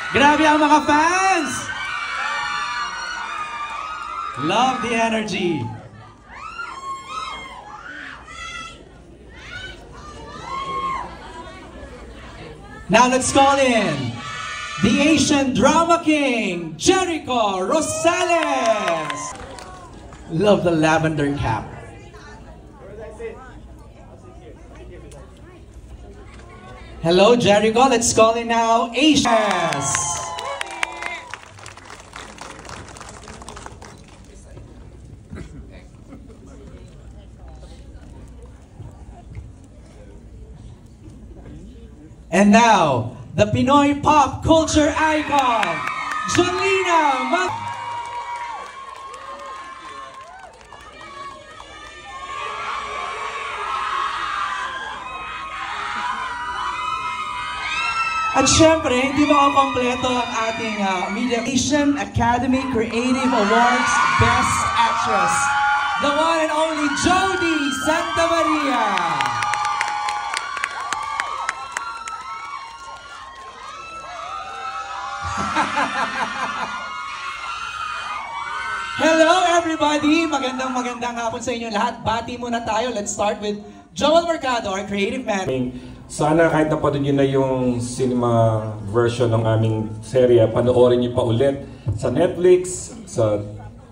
Grabe ang mga fans! Love the energy. Now let's call in the Asian Drama King, Jericho Rosales. Love the lavender cap. Hello, Jericho. Let's call in now Asians. And now, the Pinoy pop culture icon, Jolina Mag... At syempre, hindi makakompleto ang ating Media Asian Academy Creative Awards Best Actress, the one and only Jodie Santa Maria. Hello everybody! Magandang hapon sa inyo lahat. Bati muna tayo. Let's start with Joel Mercado, our creative man. Sana kahit napanood nyo na yung cinema version ng aming serya, panoorin nyo pa ulit sa Netflix, sa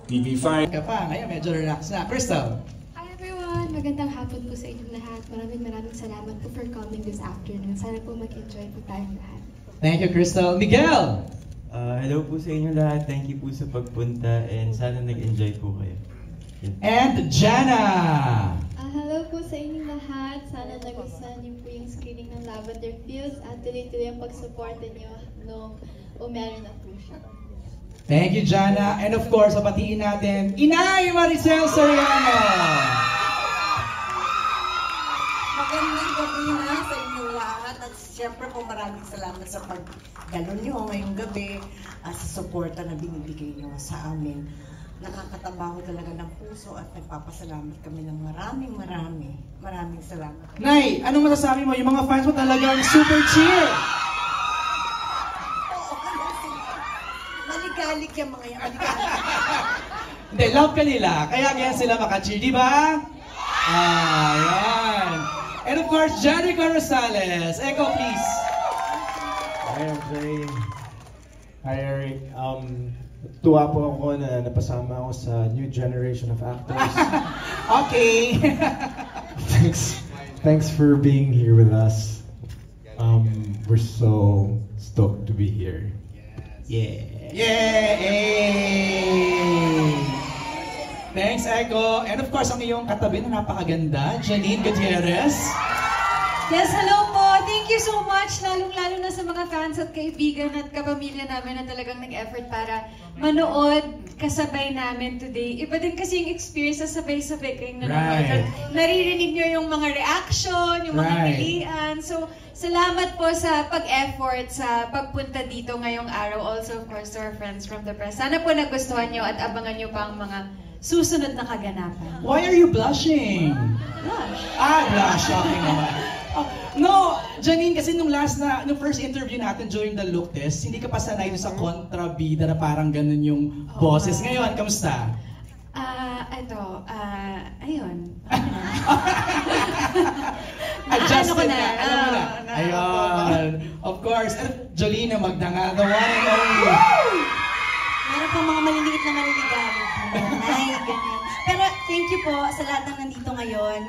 TV5. Ka pa, ngayon medyo relax na. Crystal! Hi everyone! Magandang hapon po sa inyong lahat. Maraming salamat po for coming this afternoon. Sana po mag-enjoy po tayong lahat. Thank you, Crystal. Miguel! Hello po sa inyo lahat. Thank you po sa pagpunta and sana nag-enjoy po kayo. And Jana! Hello po sa inyong lahat. Sana nagustuhan niyo po yung screening ng Lavender Fields at tuloy-tuloy ang pag-suporta niyo nung umero na po siya. Thank you, Jana. And of course, papatiin natin, Inay Maricel Soriano! Magandang gabi na sa inyong lahat at siyempre po maraming salamat sa pagdalo niyo ngayong gabi sa suporta na binibigay niyo sa amin. Nakakatabaho talaga ng puso at nagpapasalamat kami ng maraming salamat. Nay, anong masasabi mo? Yung mga fans mo talagang super cheer! Maligalig yung mga yan, maligalig. Hindi, love ka nila. Kaya sila maka-cheer, di ba? Ayan. And of course, Jericho Rosales. Echo, please. Hi, Jay. Hi, Eric. Tuwa po ako na napasama ako sa new generation of actors. Okay. Thanks for being here with us. We're so stoked to be here. Yeah. Yay! Thanks, Echo. And of course, ang iyong katabi na napakaganda, Janine Gutierrez. Yes, hello po. Thank you so much, lalong-lalo na sa mga fans at kaibigan at kapamilya namin na talagang nag-effort para manood kasabay namin today. Iba din kasi yung experience na sabay-sabay kayong nanonood. Right. Naririnig nyo yung mga reaction, yung mga pilihan. So, salamat po sa pag-effort sa pagpunta dito ngayong araw. Also, of course, to our friends from the press. Sana po nagustuhan nyo at abangan nyo pa ang mga susunod na kaganapan. Why are you blushing? Blush. Blush. Okay naman. No, Janine, kasi nung first interview natin during the look test, hindi ka pa sanay sa kontrabida na parang ganun yung boses. Ngayon, kamusta? Ayun. Adjusted na. Alam mo na. Ayun. Of course. Jolina Magdanga, the one and only. Meron pang mga maliliit na maliligaw. Ganyan. Pero thank you po sa lahat ng nandito ngayon.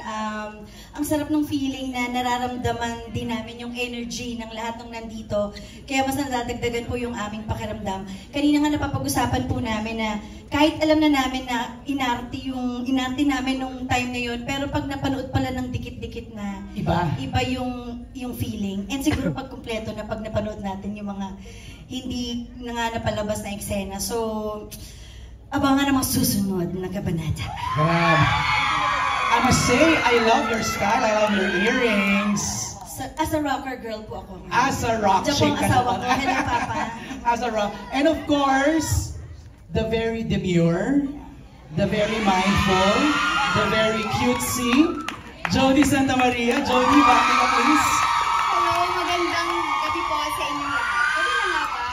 Ang sarap ng feeling na nararamdaman din namin yung energy ng lahat ng nandito. Kaya mas nadadagdagan po yung aming pakiramdam. Kanina nga napapag-usapan po namin na kahit alam na namin na inarte namin nung time na yun, pero pag napanood pala ng dikit-dikit na, iba yung feeling. And siguro pag kumpleto na pag napanood natin yung mga hindi na nga napalabas na eksena. So, abangan ang mga susunod na kabanata. I must say, I love your style. I love your earrings. As a rocker girl po ako. As a rock chick. Asawa ko. Hello, Papa. As a rock. And of course, the very demure, the very mindful, the very cutesy, Jodie Santa Maria. Jodie, bati ka please. Hello, magandang gabi po sa inyong lahat. Gabi na nga ba?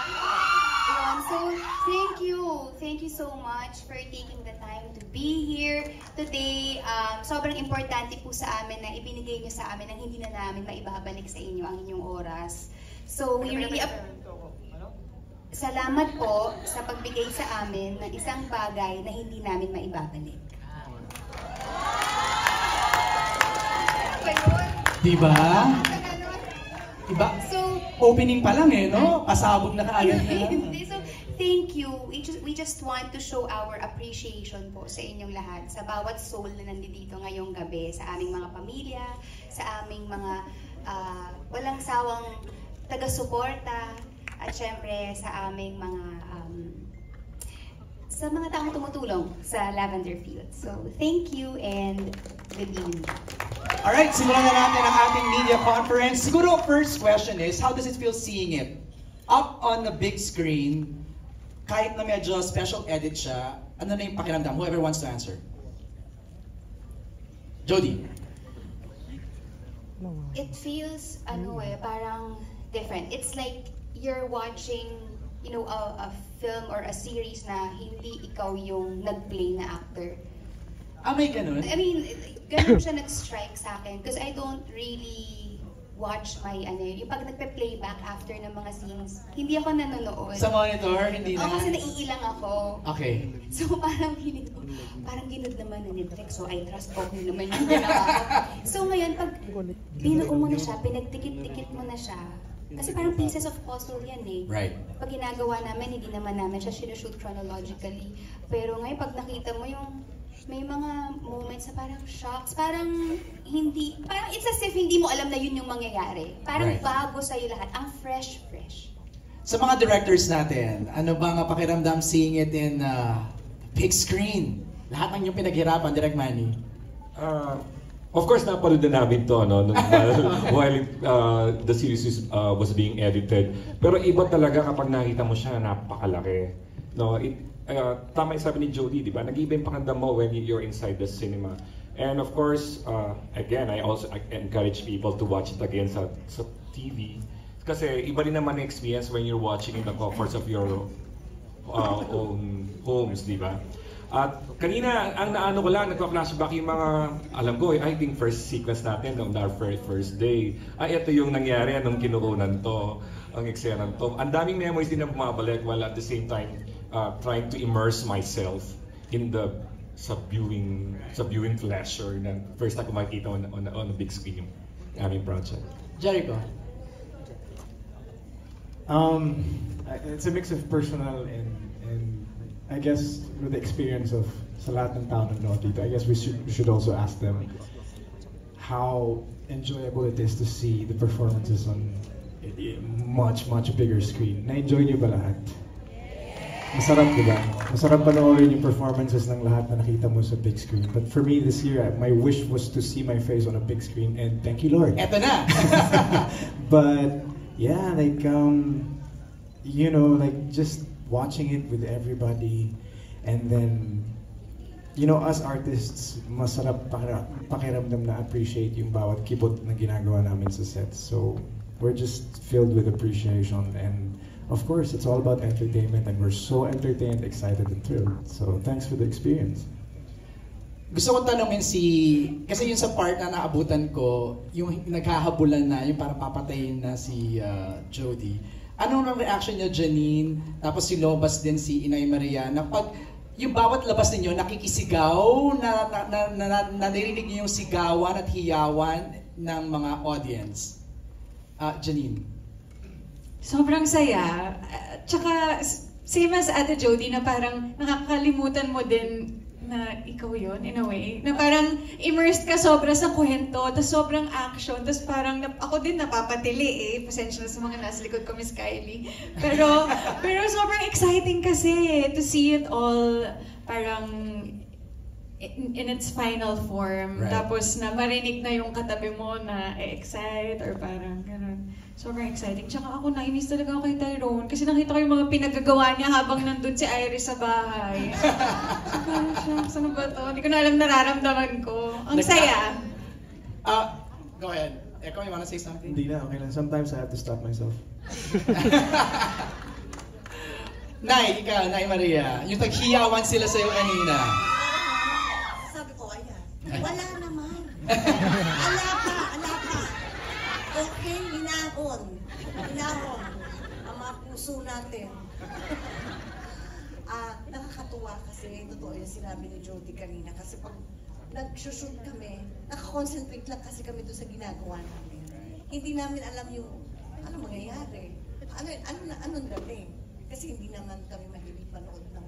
you so much for taking the time to be here today. Sobrang importante po sa amin na ibinigay niyo sa amin ang hindi na namin maibabalik sa inyo ang inyong oras. So we really salamat po sa pagbigay sa amin ng isang bagay na hindi namin maibabalik. Diba? Diba? So, opening pa lang eh, no? Pasabog na kaagad na. So, thank you. We just want to show our appreciation po sa inyong lahat, sa bawat soul na nandito ngayong gabi, sa aming mga pamilya, sa aming mga walang sawang taga-suporta, at syempre sa aming mga sa mga taong tumutulong sa Lavender Fields. So, thank you and good evening. Alright, simulan na natin ang ating media conference. Siguro, first question is, how does it feel seeing it up on the big screen? Kahit na medyo special edit siya, ano na yung pakiramdam? Whoever wants to answer. Jody. It feels, parang different. It's like you're watching, a film or a series na hindi ikaw yung nag-play na actor. May ganun? I mean, ganun siya nag-strike sa akin because I don't really watch my, yung pag nagpe-playback after ng mga scenes, hindi ako nanonood. Sa monitor, hindi na? Kasi naiilang ako. Okay. So parang feeling ko, parang ginod naman na ni Drek, so I trust okay naman yung ginawa ko. So ngayon, pag binuo mo na siya, pinagtikit-tikit mo na siya, kasi parang pieces of puzzle yan eh. Right. Pag ginagawa namin, hindi naman namin siya sinushoot chronologically. Pero ngayon, pag nakita mo yung may mga moments na parang shocks, parang it's as if hindi mo alam na yun yung mangyayari. Parang bago sa'yo lahat, ang fresh. Sa mga directors natin, ano ba nga pakiramdam seeing it in big screen? Lahat ng yung pinaghirapan, Direk Manny. Of course, napanood na namin to while the series was being edited. Pero iba talaga kapag nakita mo siya, napakalaki. No, tama yung sabi ni Jody, di ba? Nag-iba yung pakiramdam mo when you're inside the cinema. And of course, again, I also encourage people to watch it again sa TV. Kasi iba rin naman yung experience when you're watching in the comforts of your own homes, di ba? At kanina, ang naano ko lang, nagpa-flashback yung mga, alam ko, I think first sequence natin on our first day. Ito yung nangyari nung kinuunan to, ang eksenan to. Ang daming memories din na bumabalik while at the same time trying to immerse myself in the viewing pleasure na first time ko makikita on the big screen yung aming project. Jericho. It's a mix of personal and I guess with the experience of sa lahat ng tao na dito, I guess we should also ask them how enjoyable it is to see the performances on a much bigger screen. Na-enjoy niyo ba lahat? Masarap, diba? Masarap panoorin yung performances ng lahat na nakita mo sa big screen. But for me this year, my wish was to see my face on a big screen and thank you Lord. Eto na! But yeah, like just watching it with everybody, and then us artists, masarap pakiramdam na appreciate yung bawat kibot na ginagawa namin sa sets. So we're just filled with appreciation, and of course it's all about entertainment, and we're so entertained, excited, and thrilled. So thanks for the experience. Gusto ko tanongin kasi yung sa part na naabutan ko, yung naghahabulan na, yung parang papatayin na si Jody. Anong reaction niyo, Janine? Tapos si Lobas din, si Inay Maria, na pag yung bawat labas ninyo nakikisigaw, narinig niyo yung sigawan at hiyawan ng mga audience. Janine. Sobrang saya. Tsaka, same as Ate Jody, na parang nakakalimutan mo din na ikaw yun, in a way. Na parang immersed ka sobra sa kwento, tapos sobrang action, tapos parang ako din napapatili Pasensya na sa mga nasa likod ko, Miss Kylie. Pero sobrang exciting kasi to see it all parang in its final form. Right. Tapos na marinig na yung katabi mo na excite or parang gano'n. Sobrang exciting. Tsaka ako nainis talaga ako kay Tyrone kasi nakita ko yung mga pinagagawa niya habang nandun si Iris sa bahay. Parang siya, saan ba to? Hindi ko na alam nararamdaman ko. Ang saya. Go ahead. Eko, you wanna say something? Hindi na, okay lang. Sometimes I have to stop myself. Nay, ikaw, Nay Maria. Yung taghiyawan sila sa'yo kanina. Sabi ko, ayan. Wala naman. Ala pa. Okay, hinahon. Ang mga puso natin. Nakakatuwa kasi, totoo yung sinabi ni Jody kanina. Kasi pag nag-shoot kami, nakakonsentrate lang kasi kami doon sa ginagawa namin. Hindi namin alam yung ano mangyayari. Anong galing? Kasi hindi naman kami mahilig panood ng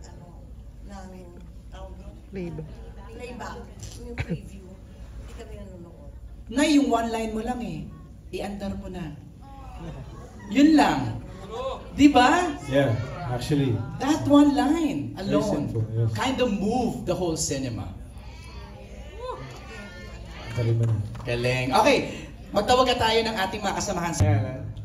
playback. Yung preview. Hindi kami nanonood. Nay, yung one line mo lang iandar mo na. Yun lang. Di ba? Yeah, actually. That one line alone simple, yes. kind of moved the whole cinema. Galing. Okay, magtawag tayo ng ating mga kasamahan sa...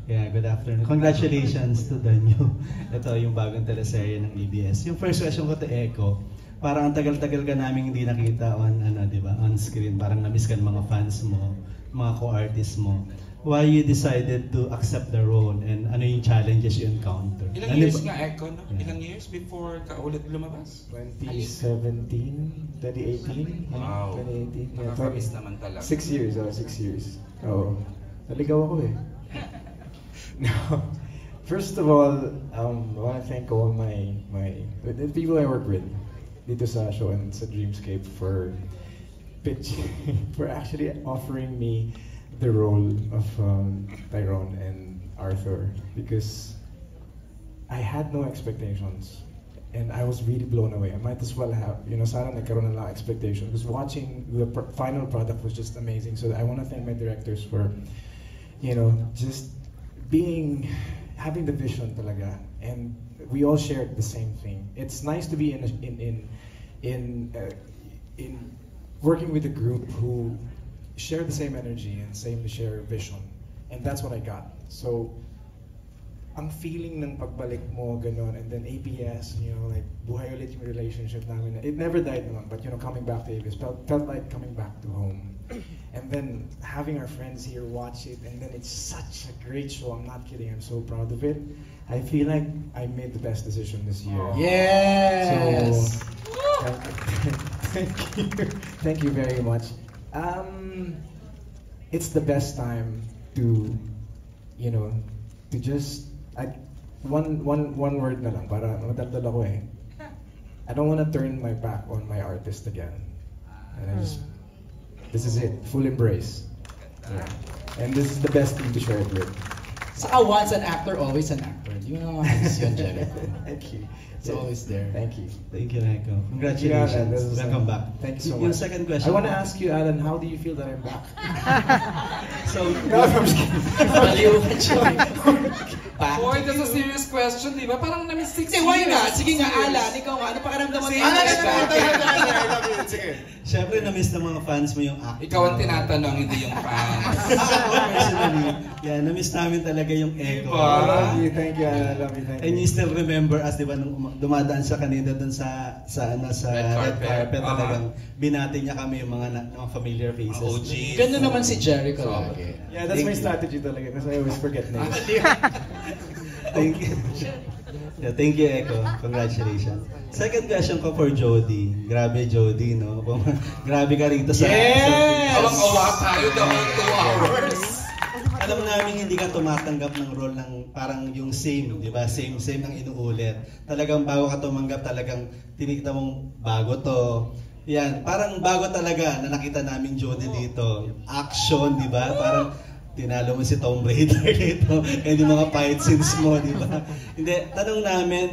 Yeah, good afternoon. Congratulations to the new, ito yung bagong teleserye ng ABS. Yung first question ko to Echo, parang ang tagal-tagal ka namin hindi nakita on, di ba, on screen. Parang na-miss ka ng mga fans mo, mga co-artists mo. Why you decided to accept the role and ano yung challenges you encounter? Ilang years nga Echo, no? Ilang years before ka ulit lumabas? 2017, 2018. Wow. 2018. Nakakamiss naman talaga. 6 years, 6 years. Oo. Naligaw ako No. First of all, I want to thank all the people I work with dito sa show and sa Dreamscape for actually offering me the role of Tyrone and Arthur, because I had no expectations and I was really blown away. I might as well have, sana nagkaroon na lang expectation, because watching the final product was just amazing. So I want to thank my directors for, just having the vision talaga, and we all shared the same thing. It's nice to be in working with a group who share the same energy and share vision, and that's what I got. So ang feeling ng pagbalik mo ganon, and then ABS, like buhay ulit yung relationship namin. It never died naman, but coming back to ABS felt like coming back to home. And then having our friends here watch it, and then it's such a great show. I'm not kidding. I'm so proud of it. I feel like I made the best decision this year. Yes. So thank you very much. It's the best time to just one word na lang para madaldal ako I don't want to turn my back on my artist again. And this is it, full embrace. Yeah. And this is the best team to share it with. Saka once an actor, always an actor. Di mo naman halos yun, Jericho. Thank you. It's always there. Thank you. Thank you, Echo. Congratulations. Welcome back. Thank you so Yung much. second question. I want to ask you, Alan, how do you feel that I'm back? So, No, I'm just kidding. Baliw ka, Joy. Boy, that's a serious question, di ba? Parang na-miss 6 years. Why not? Sige nga, Alan. Ikaw nga, ano pakiramdam mo? syempre na-miss ng mga fans mo yung acting. Ikaw ang tinatanong, hindi yung fans. Personally, na-miss namin talaga yung Echo. Diba? I love you, thank you, Alan. I love you, thank you. And you still remember us, di ba, nung dumadaan siya kanina dun sa red carpet, talagang binati niya kami yung mga familiar faces. OG. Ganun naman si Jericho lagi. Yeah, that's my strategy talaga, because I always forget names. Thank you. Yeah, thank you, Echo. Congratulations. Second question ko for Jody. Grabe, Jody, no? Grabe ka rito sa... Yes! Awang-awa tayo the whole 2 hours. Alam namin hindi ka tumatanggap ng role ng parang yung same, di ba? Same ang inuulit. Talagang bago ka tumanggap, talagang tinikita mong bago to. Yan, parang bago talaga na nakita namin Jody dito. Action, di ba? Parang tinalo mo si Tomb Raider dito. And yung mga fight scenes mo, di ba? Hindi, tanong namin,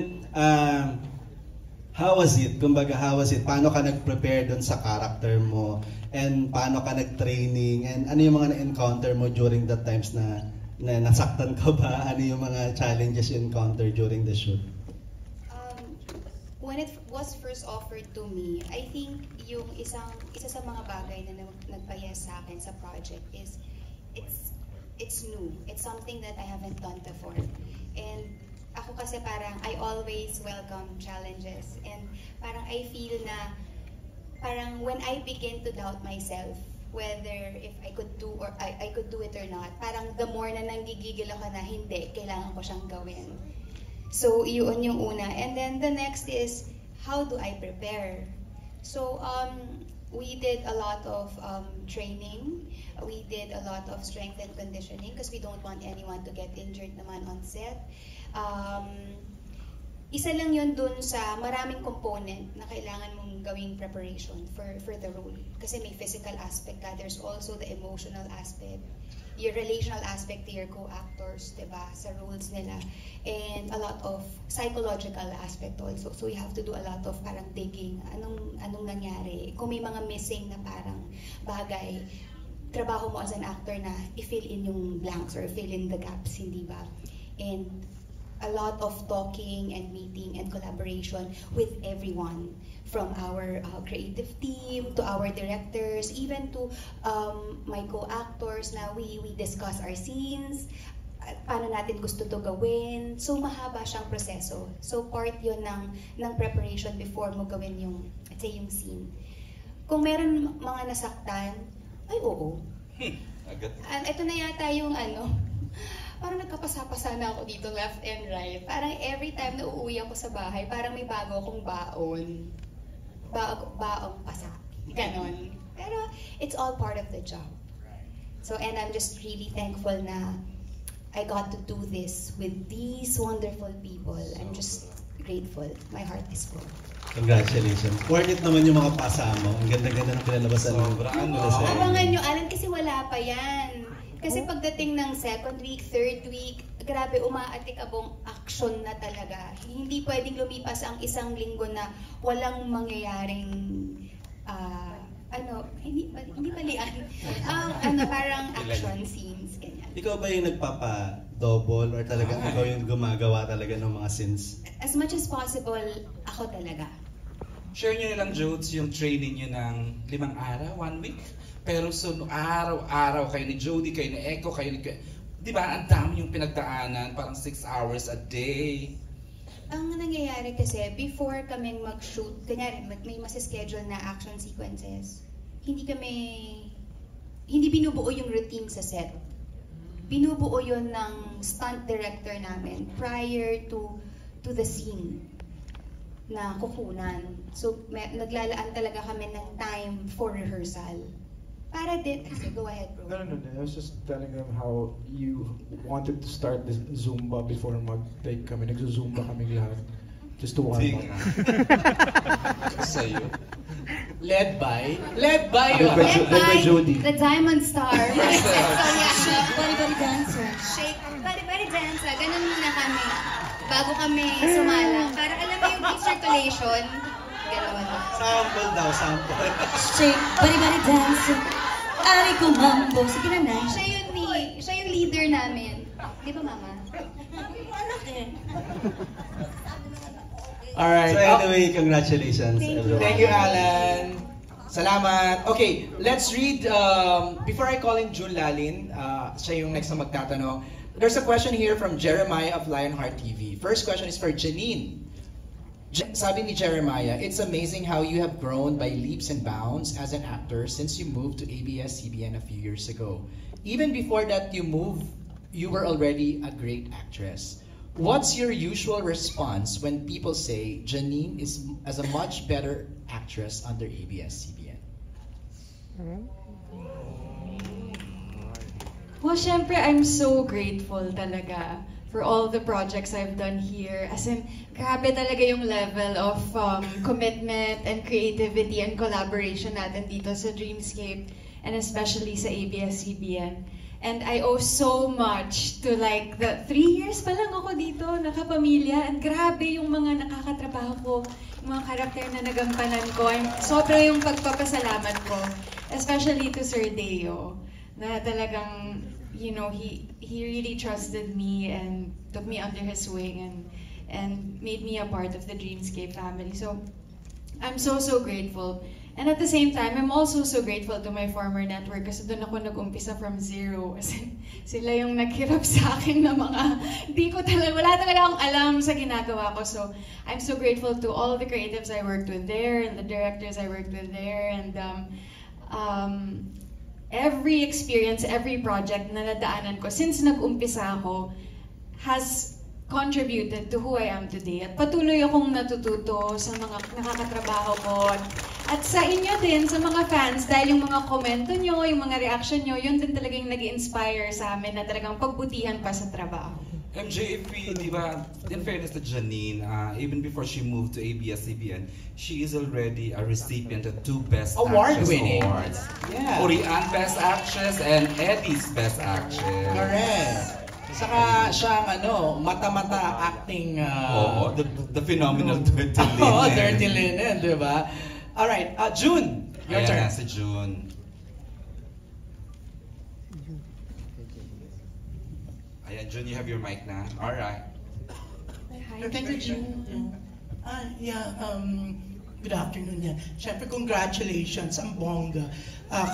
how was it? Kumbaga, how was it? Paano ka nag-prepare dun sa character mo? And paano ka nag-training? And ano yung mga na-encounter mo during the times na nasaktan ka ba? Ano yung mga challenges you encounter during the shoot? When it was first offered to me, I think yung isa sa mga bagay na nagpa-yes sa akin sa project is it's new. It's something that I haven't done before. And ako kasi parang I always welcome challenges, and parang I feel na parang when I begin to doubt myself whether if I could do or I could do it or not, parang the more na nanggigigil ako na hindi, kailangan ko siyang gawin. So, yun yung una. And then the next is, how do I prepare? So, we did a lot of training. We did a lot of strength and conditioning because we don't want anyone to get injured naman on set. Isa lang yun dun sa maraming component na kailangan mong gawing preparation for the role. Kasi may physical aspect ka, there's also the emotional aspect, your relational aspect to your co-actors, diba, sa roles nila, and a lot of psychological aspect also. So you have to do a lot of parang digging, anong nangyari, kung may mga missing na parang bagay, trabaho mo as an actor na i-fill in yung blanks or fill in the gaps, hindi ba? And a lot of talking and meeting and collaboration with everyone, from our creative team to our directors, even to my co-actors na we discuss our scenes, paano natin gusto to gawin. So mahaba siyang proseso. So part yun ng preparation before mo gawin yung, let's say, yung scene. Kung meron mga nasaktan, ay oo. Ito na yata yung parang nagkapasa-pasa na ako dito left and right. Parang every time na uuwi ako sa bahay, parang may bago akong baon. Baong pasa. Ganon. Pero it's all part of the job. So, and I'm just really thankful na I got to do this with these wonderful people. I'm just grateful. My heart is full. Congratulations. Worth it naman yung mga pasa mo. Ang ganda-ganda ng pinalabasan mo. Abangan nyo, Alan, kasi wala pa yan. Kasi pagdating ng second week, third week, grabe, umaatikabong action na talaga. Hindi pwedeng lumipas ang isang linggo na walang mangyayaring, hindi malian. Parang action scenes, ganyan. Ikaw ba yung nagpapa-double or talagang ikaw yung gumagawa talaga ng mga scenes? As much as possible, ako talaga. Share nyo nilang, Jodes, yung training nyo ng 5 araw, 1 week. Pero araw-araw kayo ni Jody, kayo ni Echo, kayo ni... Di ba, ang dami yung pinagdaanan, parang 6 hours a day. Ang nangyayari kasi, before kaming mag-shoot, kanyari, may masischedule na action sequences, hindi binubuo yung routine sa set. Binubuo yun ng stunt director namin prior to the scene na kukunan. So, naglalaan talaga kami ng time for rehearsal. Para din, go ahead, bro. No. I was just telling them how you wanted to start this Zumba before mag-take kami. Nagzo-Zumba kami lahat. Just to warm up. Sa'yo. Led by Jody. The Diamond Star. Shake, bari-bari dancer. Shake, bari-bari dancer. Ganun muna kami. Bago kami sumala. Para alam mo yung blood circulation. Gano'n. Sample daw, sample. Shake, bari-bari dancer. Ari ko mambo. Sige na, Nay. Siya yung leader namin. Di ba, Mama? Anak eh. Alright. So anyway, congratulations. Thank you, Alan. Salamat. Okay, let's read, before I call in June Lalin, siya yung next na magtatanong. There's a question here from Jeremiah of Lionheart TV. First question is for Janine. Sabi ni Jeremiah, it's amazing how you have grown by leaps and bounds as an actor since you moved to ABS-CBN a few years ago. Even before that you were already a great actress. What's your usual response when people say Janine is a much better actress under ABS-CBN? Well, syempre, I'm so grateful talaga for all the projects I've done here. As in, grabe talaga yung level of commitment and creativity and collaboration natin dito sa Dreamscape and especially sa ABS-CBN. And I owe so much to like the 3 years pa lang ako dito, nakapamilya, and grabe yung mga nakakatrabaho ko, yung mga karakter na nagampanan ko. Sobra yung pagpapasalamat ko, especially to Sir Deo, na talagang, you know, he really trusted me and took me under his wing and made me a part of the Dreamscape family. So I'm so grateful. And at the same time, I'm also so grateful to my former network kasi doon ako nag-umpisa from zero. Kasi sila yung naghirap sa akin na mga, wala talaga akong alam sa ginagawa ko. So I'm so grateful to all the creatives I worked with there and the directors I worked with there. And every experience, every project na nadaanan ko since nag-umpisa ako has contributed to who I am today. At patuloy akong natututo sa mga nakakatrabaho ko. At sa inyo din, sa mga fans, dahil yung mga komento nyo, yung mga reaction nyo, yun din talagang nag-inspire sa amin na talagang pagbutihan pa sa trabaho. MJ, if we, di ba, in fairness to Janine, even before she moved to ABS-CBN, she is already a recipient of 2 Best Actress awards. Yeah. Orian Best Actress and Eddie's Best Actress. Correct. Saka siyang mata-mata acting. The phenomenal Dirty Linen. Oo, Dirty Linen, di ba? Alright, June, your turn. Ayan na si June. Ayan, June, you have your mic na. Alright. Thank you, June. Good afternoon yan. Siyempre, congratulations, ang bongga.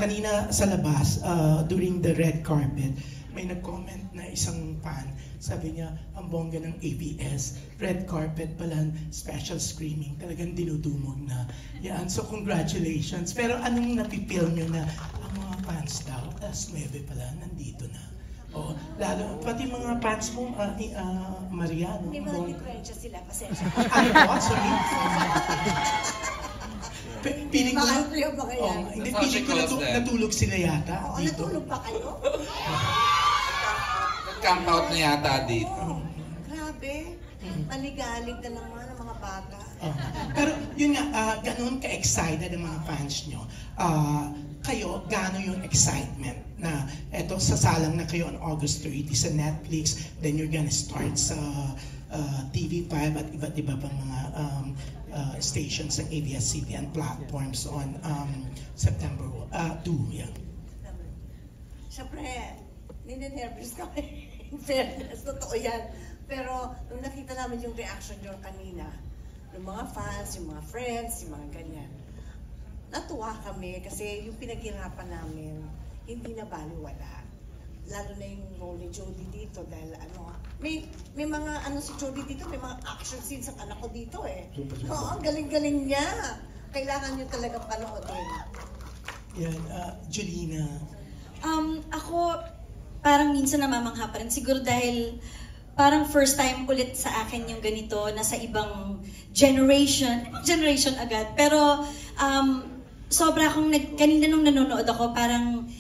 Kanina sa labas, during the red carpet, may nag-comment na isang fan. Sabi niya, ang bongga ng ABS, red carpet pala, special screening, talagang dinudumog na. Yan, so congratulations. Pero anong napipil nyo na ang mga fans daw, alas 9 pala, nandito na. Oh, lalo, pati mga fans mo, Maria, no? May mga diferensya sila, pasensya. Sorry. Piling ko hindi, piling ko natulog sila yata. Oo, natulog pa kayo? Nag-camp out na yata dito. Grabe. Maligalig na naman ang mga bata. Pero yun nga, ganun ka-excited ang mga fans nyo. Kayo, gaano yung excitement na eto, sasalang na kayo on August 30 sa Netflix, then you're gonna start sa TV5 at iba't iba pang mga stations ng ABS-CBN platforms on September 2. Yeah. Siyempre, nininervous kami. In fairness, totoo yan. Pero nung nakita namin yung reaction nyo kanina, yung mga fans, yung mga friends, yung mga ganyan, natuwa kami kasi yung pinaghirapan namin, hindi na baliwala. Lalo na yung role ni Jodie dito dahil may mga si Jodie dito, may mga action scenes ang anak ko dito eh. Oo, ang galing-galing niya. Kailangan nyo talaga panoodin. Yan, Julina. Ako, parang minsan namamangha pa rin. Siguro dahil parang first time ulit sa akin yung ganito, nasa ibang generation agad. Pero sobra akong, kanina nung nanonood ako, parang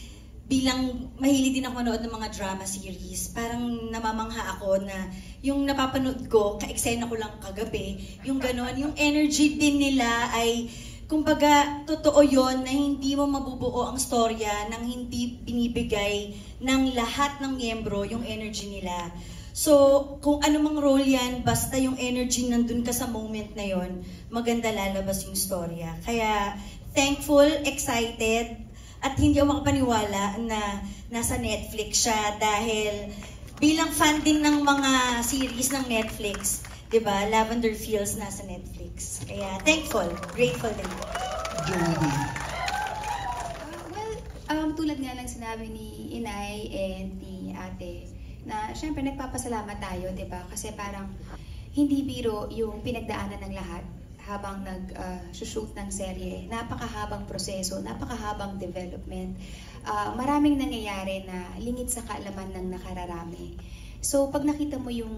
bilang mahilig din ako manood ng mga drama series, parang namamangha ako na yung napapanood ko, ka-eksena ko lang kagabi, yung gano'n, yung energy din nila ay, kumbaga, totoo yon na hindi mo mabubuo ang storya nang hindi binibigay ng lahat ng miyembro yung energy nila. So, kung anumang role yan, basta yung energy nandun ka sa moment na yon, maganda lalabas yung storya. Kaya, thankful, excited, at hindi ako makapaniwala na nasa Netflix siya dahil bilang fan din ng mga series ng Netflix, di ba? Lavender Fields nasa Netflix. Kaya thankful, grateful din. Tulad nga lang sinabi ni Inay and ni Ate, na syempre nagpapasalamat tayo, di ba? Kasi parang hindi biro yung pinagdaanan ng lahat habang nag-shoot ng serye. Napakahabang proseso, napakahabang development. Maraming nangyayari na lingid sa kaalaman ng nakararami. So pag nakita mo yung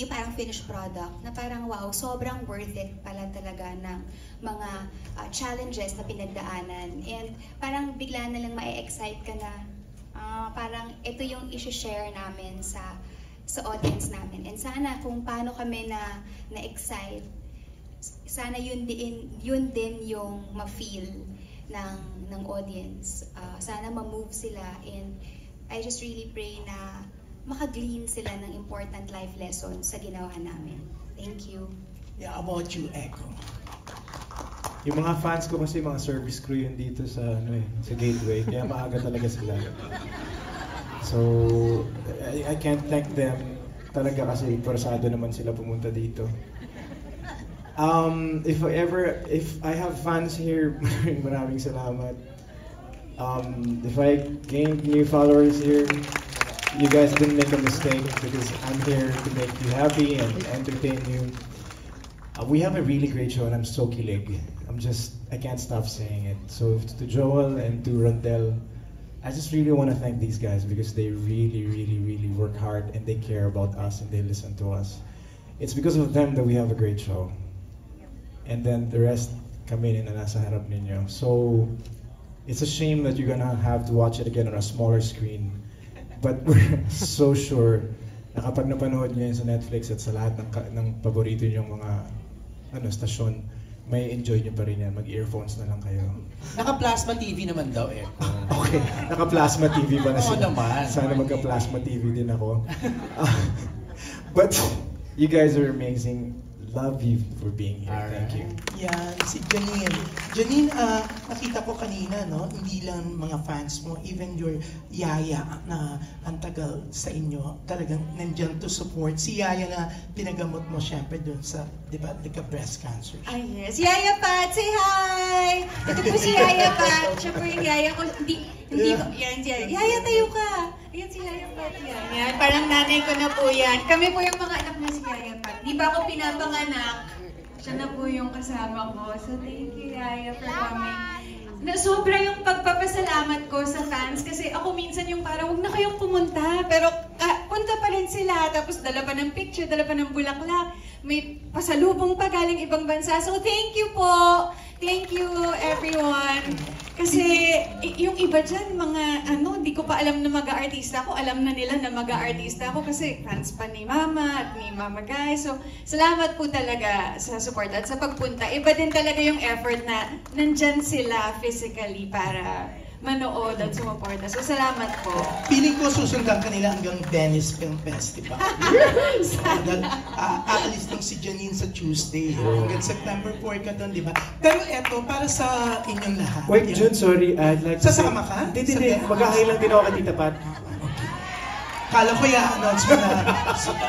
parang finished product, na parang wow, sobrang worth it pala talaga ng mga challenges na pinagdaanan. And parang bigla na lang ma-excite ka na parang ito yung isi-share namin sa audience namin. And sana kung paano kami na-excite, sana yun din yung ma-feel ng audience. Sana ma-move sila, and I just really pray na maka-glean sila ng important life lessons sa ginawa namin. Thank you. Yeah, about you, Echo. Yung mga fans ko kasi mga service crew yun dito sa sa Gateway, kaya maaga talaga sila. So, I can't thank them talaga kasi persado naman sila pumunta dito. If I have fans here, maraming salamat. If I gained new followers here, you guys didn't make a mistake because I'm here to make you happy and entertain you. We have a really great show and I'm so kilig. I can't stop saying it. So to Joel and to Rondell, I just really want to thank these guys because they really work hard and they care about us and they listen to us. It's because of them that we have a great show. And then the rest kami rin na nasa harap ninyo. So, it's a shame that you're gonna have to watch it again on a smaller screen. But we're so sure na kapag napanood nyo yun sa Netflix at sa lahat ng paborito nyong mga stasyon, may enjoy nyo pa rin yan. Mag-earphones na lang kayo. Naka-plasma TV naman daw eh. Okay, naka-plasma TV ba na sila? naman. Sana magka-plasma TV din ako. But you guys are amazing. Love you for being here. Thank you. Yan, si Janine. Janine, nakita ko kanina, no? Hindi lang mga fans mo, even your yaya na ang tagal sa inyo, talagang nandyan to support. Si yaya na pinagamot mo syempre dun sa, di ba, breast cancer. Ay, yes. Yaya Pat, say hi! Ito po si Yaya Pat. Siya po yung yaya ko. Hindi ko, yan, Yaya, tayo ka. Ayan si Yaya Pat. Yan, parang nanay ko na po yan. Kami po yung mga anak na si Yaya Pat. Di ba ako pinapanganak? Siya na po yung kasama ko. So thank you, Yaya, for coming. Sobra yung pagpapasalamat ko sa fans kasi ako minsan yung parang huwag na kayong pumunta pero punta pa rin sila tapos dala pa ng picture, dala pa ng bulaklak, may pasalubong pa galing ibang bansa. So thank you po! Thank you everyone! Kasi yung iba dyan, mga hindi ko pa alam na mag-aartista ako, alam na nila na mag-aartista ako kasi fans pa ni Mama at ni Mama Guy. So salamat po talaga sa support at sa pagpunta. Iba din talaga yung effort na nandyan sila physically para manood at sumuporta. So salamat po. Piling ko susundan kanila hanggang Venice Film Festival. Aalis lang si Janine sa Tuesday. Hanggang September 4 ka doon, di ba? Pero eto, para sa inyong lahat. Wait, Jun, sorry. I'd like to Sasama ka? Hindi. Maghahay lang din ako kay Tita Pat. Kala ko i-announce mo na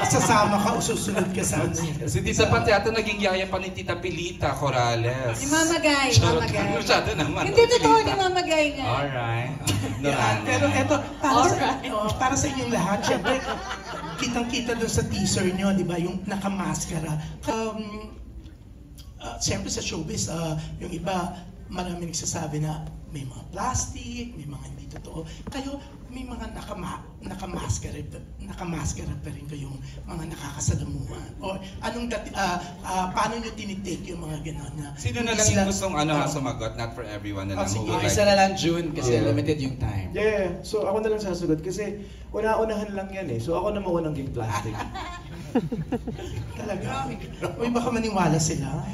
sasama ka o susunod ka sa ano. Si Tita Pat yata naging yaya pa ni Tita Pilita Corrales. Ni Mama Guy. Mama Guy. Masyado naman. Hindi totoo ni Mama Guy nga. Alright. Pero eto, para sa inyong lahat, syempre, kitang-kita doon sa teaser nyo, di ba, yung nakamaskara. Siyempre sa showbiz, yung iba, marami nagsasabi na may mga plastic, may mga hindi totoo. Kayo, may mga nakamaskara pa rin kayong mga nakakasalamuhan. O anong paano nyo tinitake yung mga gano'n na... Sino na lang yung gustong sumagot? Not for everyone na lang. Isa na lang, June, kasi limited yung time. Yeah, so ako na lang sasagot kasi una-unahan lang yan eh. So ako na maunang king plastic. Talaga? Uy, baka maniwala sila.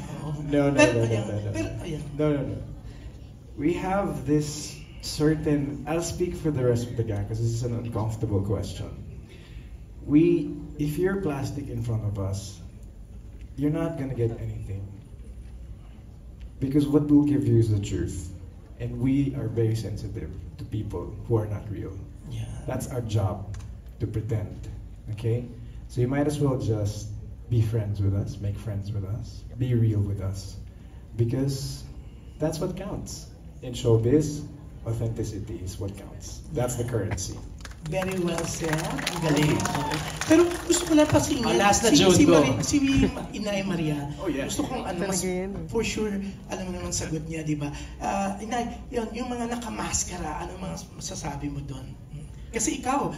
No. We have this certain, I'll speak for the rest of the gang because this is an uncomfortable question. If you're plastic in front of us, you're not gonna get anything. Because what we'll give you is the truth. And we are very sensitive to people who are not real. Yeah. That's our job, to pretend, okay? So you might as well just be friends with us, make friends with us, be real with us. Because that's what counts. In showbiz, authenticity is what counts. That's the currency. Very well said. Ang galing. Pero gusto ko lang pasingin. Last na June ko. Si Inay Maria. Oh, yeah. Gusto kong for sure, alam mo naman sagot niya, di ba? Inay, yung mga nakamaskara, ano mga masasabi mo doon? Kasi ikaw,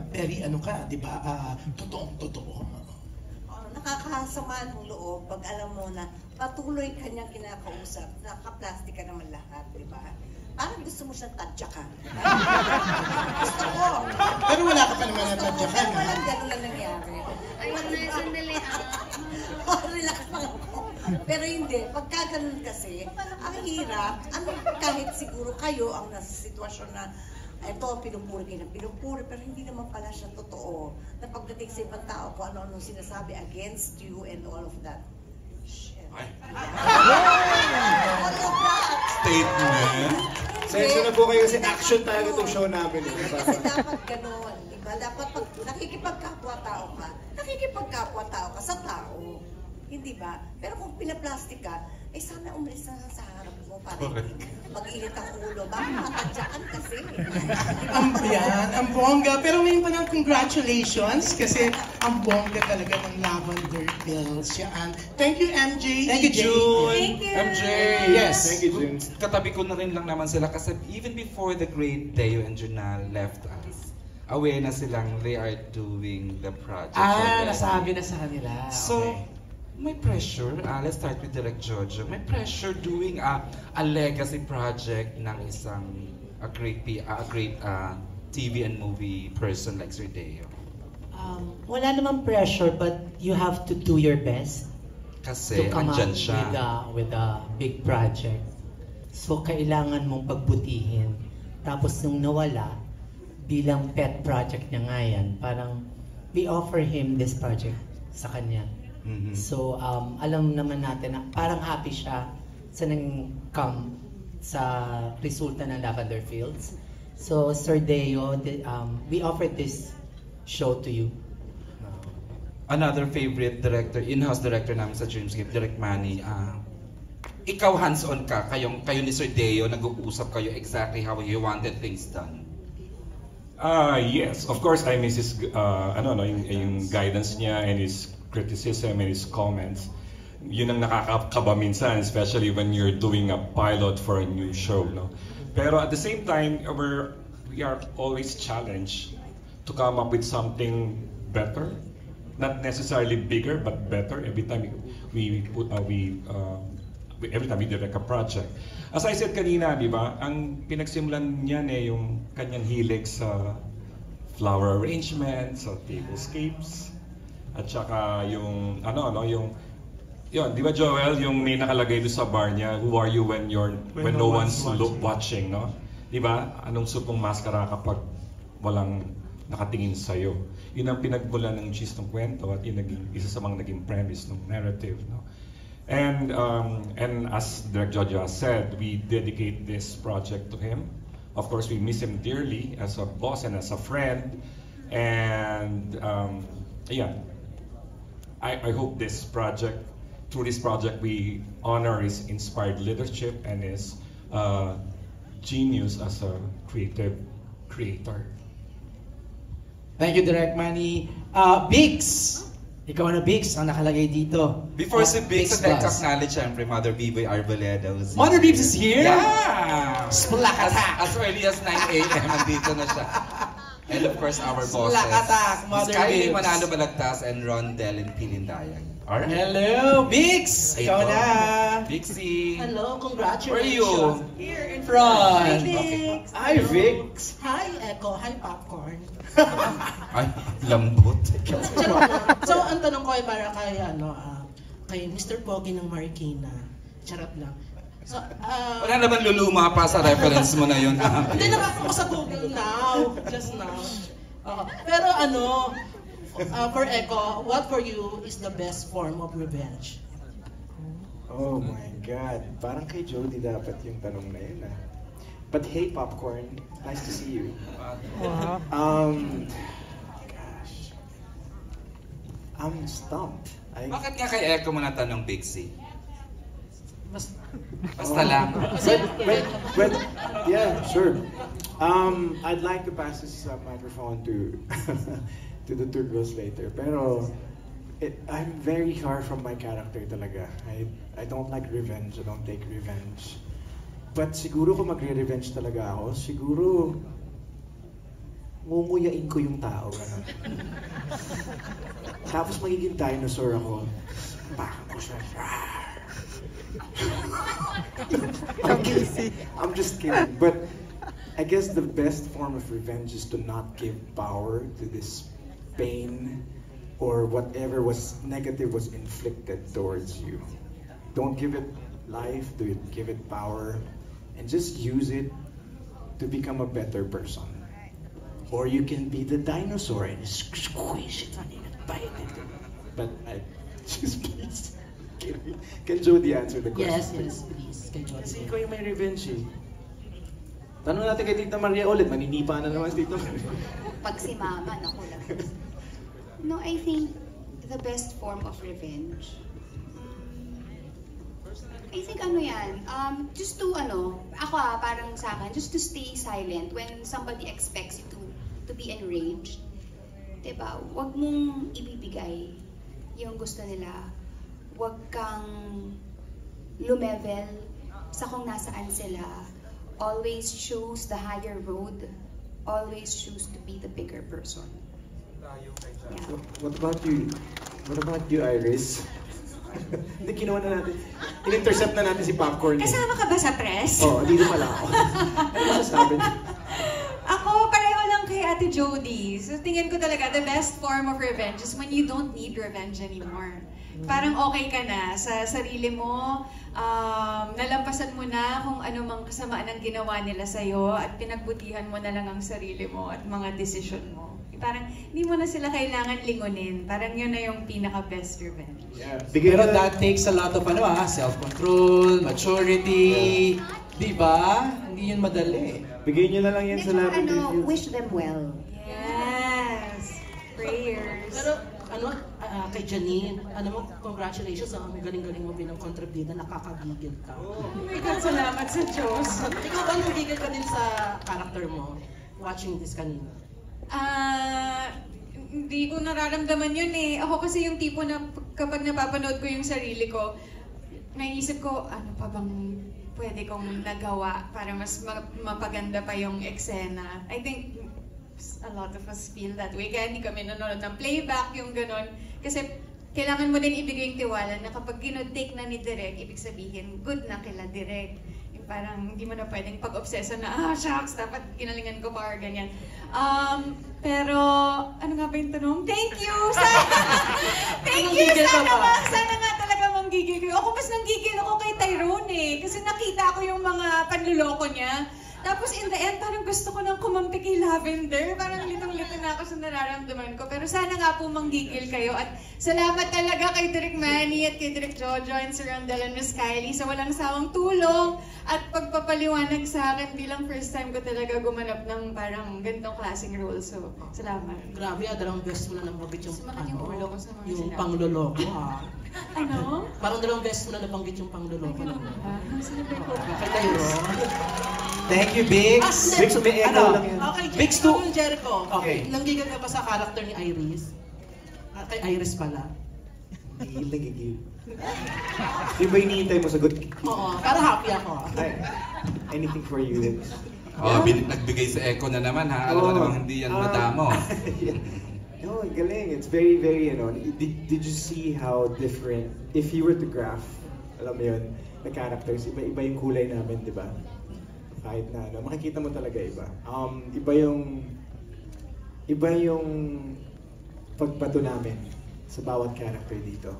very di ba? Totoong-totoo. Nakakasama ng loob pag alam mo na patuloy kanyang kinakausap, nakaplastic ka naman lahat, di ba? Parang gusto mo siyang tadyakan. Gusto ko. Pero wala ka pa naman na tadyakan. Pero walang gano'n lang nangyari. Ay, sandali. Relax lang ako. Pero hindi, pagka ganun kasi, ang hirap, kahit siguro kayo ang nasa sitwasyon na ito, pinupuri kayo ng pinupuri, pero hindi naman pala siya totoo. Na pagdating sa ibang tao, kung ano-ano sinasabi against you and all of that. Shit. Statement. Sensyo na po kayo kasi action talaga itong show namin. Kasi dapat gano'n, diba? Dapat pag nakikipagkapwa-tao ka sa tao. Hindi ba? Pero kung pinaplastic ka, eh sana umalis na sa harap mo para mag-init ang ulo. Baka matadyakan kasi. Ang bongga. Pero ngayon pa ng congratulations kasi ang bongga talaga ng Lavender Pills. Yan. Thank you, MJ. Thank you, June. Thank you. MJ. Yes. Thank you, June. Katabi ko na rin lang naman sila kasi even before the great Deo and Junal left us, aware na silang they are doing the project. Nasabi na sa kanila. So, may pressure. Let's start with Direct Jojo. May pressure doing a legacy project ng isang a great TV and movie person like Sir Deo. Wala namang pressure, but you have to do your best Kasi to come andyan out siya. with a big project. So kailangan mong pagbutihin. Tapos nung nawala, bilang pet project niya nga yan, parang we offer him this project sa kanya. So, alam naman natin na parang happy siya sa nang-come sa resulta ng Lavender Fields. So, Sir Deo, we offered this show to you. Another favorite director, in-house director namin sa Dreamscape, Direct Manny. Ikaw hands-on ka, kayo ni Sir Deo, nag-uusap kayo exactly how you wanted things done. Yes, of course I miss his yung guidance niya and his criticism and his comments. Yun ang nakakakaba minsan, especially when you're doing a pilot for a new show, no? Pero at the same time, we are always challenged to come up with something better, not necessarily bigger but better every time we direct a project. As I said kanina, di ba, ang pinagsimulan niyan yung kanyang hilig sa flower arrangement, sa tablescapes, at saka yung yun, di ba Joel, yung may nakalagay doon sa bar niya, who are you when no one's watching, no? Di ba? Anong supong maskara kapag walang nakatingin sa'yo? Yun ang pinagmulan ng gist ng kwento at yun isa sa mga naging premise ng narrative, no? And as Direk Jojo said, we dedicate this project to him. Of course, we miss him dearly as a boss and as a friend. And I hope through this project, we honor his inspired leadership and his genius as a creator. Thank you, Direct Manny. Biggs! Ikaw na, Biggs, ang nakalagay dito. Before si Biggs, I'd like to acknowledge siyempre Mother Biboy Arboleda. Mother Biggs is here? Yeah! Splack attack! As early as 9 a.m. nandito na siya. And of course, our bosses. Splack attack, Mother Skylie Biggs. Manalo Balagtas and Rondel and Pilindayag. Alright. Hello, Biggs! Ikaw na! Biggsy! Hello, congratulations! Where are you? Here in front! Okay. Hi, Vix! Hi, Echo! Hi, Popcorn! Ay, lambot. So, ang tanong ko ay para kay Mr. Pogi ng Marikina. Charot lang. So, Wala naman luluma pa sa reference mo na yun. Hindi, nakaka ko sa Google now. Just now. Pero for Echo, what for you is the best form of revenge? Oh my God. Parang kay Jody dapat yung tanong na yun ah. But hey, Popcorn. Nice to see you. Gosh. I'm stumped. Bakit nga kay Echo mo na tanong, Biggsy? Basta lang. But, yeah, sure. I'd like to pass this microphone to to the two girls later. Pero I'm very far from my character talaga. I don't like revenge. I don't take revenge. But siguro kung magre-revenge talaga ako, siguro ngunguyain ko yung tao. Ganun. Tapos magiging dinosaur ako. Bakit ko siya? I'm just kidding. But I guess the best form of revenge is to not give power to this pain or whatever was negative was inflicted towards you. Don't give it life, give it power, and just use it to become a better person. Or you can be the dinosaur and squeeze it on it and bite it. But just please, can Jody answer the question? Yes, please. Kasi ikaw yung may revenge eh. Tanong natin kay Tita Maria ulit, maninipa na naman si Tita Maria. Pag si Mama, naku lang. No, I think the best form of revenge I think ano yan, just to ako parang sa akin, just to stay silent when somebody expects you to be enraged. Diba? Huwag mong ibibigay yung gusto nila. Huwag kang lumevel sa kung nasaan sila. Always choose the higher road. Always choose to be the bigger person. Yeah. What about you? What about you, Iris? Hindi, kinuha na natin. In-intercept na natin si Popcorn. Kasama ka ba sa press? Oo, dito pala ako. Ano masasabi niyo? Ako, pareho lang kay Ate Jody. So tingin ko talaga, the best form of revenge is when you don't need revenge anymore. Parang okay ka na sa sarili mo, nalampasan mo na kung ano mang kasamaan ang ginawa nila sa'yo at pinagbutihan mo na lang ang sarili mo at mga desisyon mo. Parang hindi mo na sila kailangan lingunin. Parang yun na yung pinaka-best revenge. Yeah. Pero that takes a lot of self-control, maturity, di ba? Hindi yun madali. Bigay nyo na lang yan sa laban. Wish them well. Yes. Prayers. Pero kay Janine, congratulations ang galing-galing mo bilang kontrabida, nakakagigil ka. Oh my God, salamat sa Diyos. Ikaw ba nagigil ka din sa character mo, watching this kanina? Hindi ko nararamdaman yun eh. Ako kasi yung tipo na kapag napapanood ko yung sarili ko, naisip ko, ano pa bang pwede kong nagawa para mas mapaganda pa yung eksena. I think a lot of us feel that way. Kaya hindi kami nanonood ng playback, yung ganon. Kasi kailangan mo din ibigay yung tiwala na kapag take na ni Direk, ibig sabihin, good na kila Direk. Yung parang hindi mo na pwedeng pag-obsesa na, shucks, dapat ginalingan ko pa or ganyan. Pero, ano nga ba yung tanong? Thank you! Thank you! Sana nga talaga manggigil ko. Ako mas nanggigil ako kay Tyrone eh. Kasi nakita ko yung mga panluloko niya. Tapos in the end, parang gusto ko nang kumampi kay Lavender. Parang litong-lito na ako sa nararamdaman ko. Pero sana nga po manggigil kayo. At salamat talaga kay Direk Manny at kay Direk Jojo and Sir Rondel and Miss Kylie sa walang sawang tulong at pagpapaliwanag sa akin bilang first time ko talaga gumanap ng parang ganitong klaseng role. So, salamat. Grabe, dalawang beses mo na nabanggit yung ulo ko sa mga yung sinabi. pangloloko Ano? Parang dalawang beses mo na nabanggit yung pangloloko na. Sinabi ko. Thank you, Biggs. Biggs, may echo lang yan. Okay, Biggs to... Jericho. Okay. Nanggigil ka ba sa character ni Iris? Kay Iris pala. Nagigil. Di ba hinihintay mo sagot? Oo, para happy ako. Anything for you. Nagbigay sa echo na naman ha. Alam mo namang hindi yan madamo. No, galing. It's very, very, did you see how different, if you were to graph, alam mo yun, the characters, iba yung kulay namin, di ba? Kahit na, makikita mo talaga iba. Iba yung pagbato namin sa bawat character dito.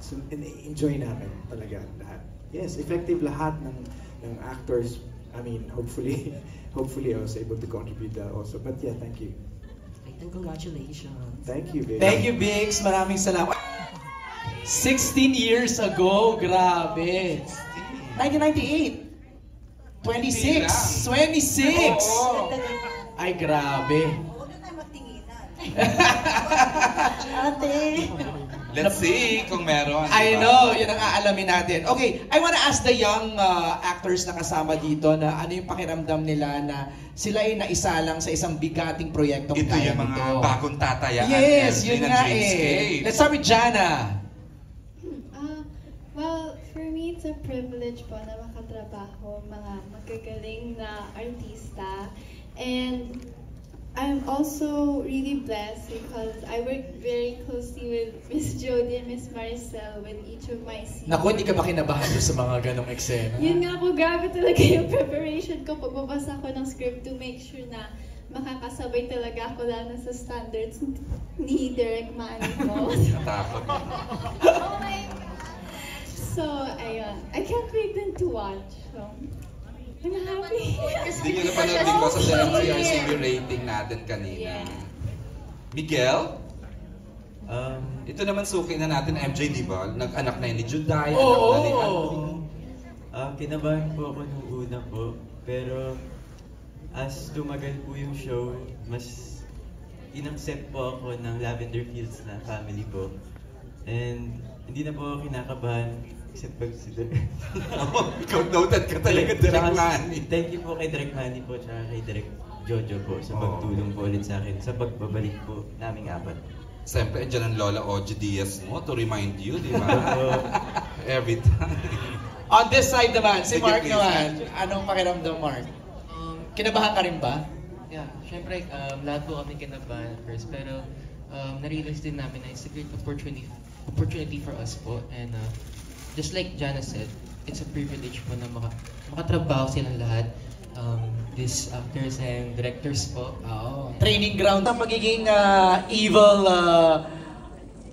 So, enjoy namin talaga lahat. Yes, effective lahat ng actors. I mean, hopefully I was able to contribute that also. But yeah, thank you. And congratulations. Thank you, Biggs. Thank you, Biggs. Maraming salamat. 16 years ago, grabe. 1998. 26! 26! Ay, grabe. Ate! Let's see kung meron. I know, yun ang aalamin natin. Okay, I wanna ask the young actors na kasama dito na ano yung pakiramdam nila na sila ay naisalang sa isang bigating proyektong ito kaya yung mga nito. bagong tatayaan. Yes, yun nga eh. Let's start with Jana. Well, for me, it's a privilege po na makatrabaho mga magagaling na artista. And I'm also really blessed because I work very closely with Miss Jody and Miss Maricel with each of my scenes. Naku, hindi ka ba kinabahan sa mga ganong eksena? Yun nga po, grabe talaga yung preparation ko. Pagbabasa ko ng script to make sure na makakasabay talaga ako lalo sa standards ni Direk Manny po. Natakot. Oh my God. So, ayun. I can't wait then to watch. So, I'm happy. Hindi nyo napanood din ko sa CRCB rating natin kanina. Miguel? Ito naman suki na natin MJ, di ba? Nag-anak na yun ni Juday, anak na ni Anthony. Kinabahan po ako nung una po. Pero as tumagal po yung show, mas in-accept po ako ng Lavender Fields na family po. And hindi na po ako kinakabahan. Kasi pag si Ikaw noted ka talaga, Direk Manny. Thank you po kay Direk Manny po, tsaka kay Direk Jojo po sa pagtulong po ulit sa akin sa pagbabalik po naming apat. Siyempre, andyan ang Lola Oji Diaz mo to remind you, di ba? Every time. On this side naman, si Mark naman. Anong pakiramdam, Mark? Kinabahan ka rin ba? Yeah, syempre, lahat po kami kinabahan at first, pero na-realize din namin na it's a great opportunity for us po. And just like Jana said, it's a privilege po na makatrabaho silang lahat. These actors and directors po. Training ground sa magiging evil,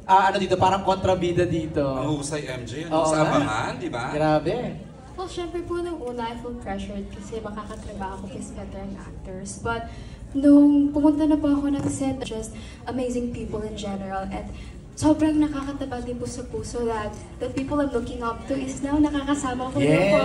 ano dito, parang kontrabida dito. Ang husay MJ, ano sa abangan, di ba? Grabe. Well, syempre po nung una, I feel pressured kasi makakatrabaho ko with veteran actors. But nung pumunta na po ako ng set, just amazing people in general. And sobrang nakakataba din po sa puso that the people I'm looking up to is now nakakasama ko na po.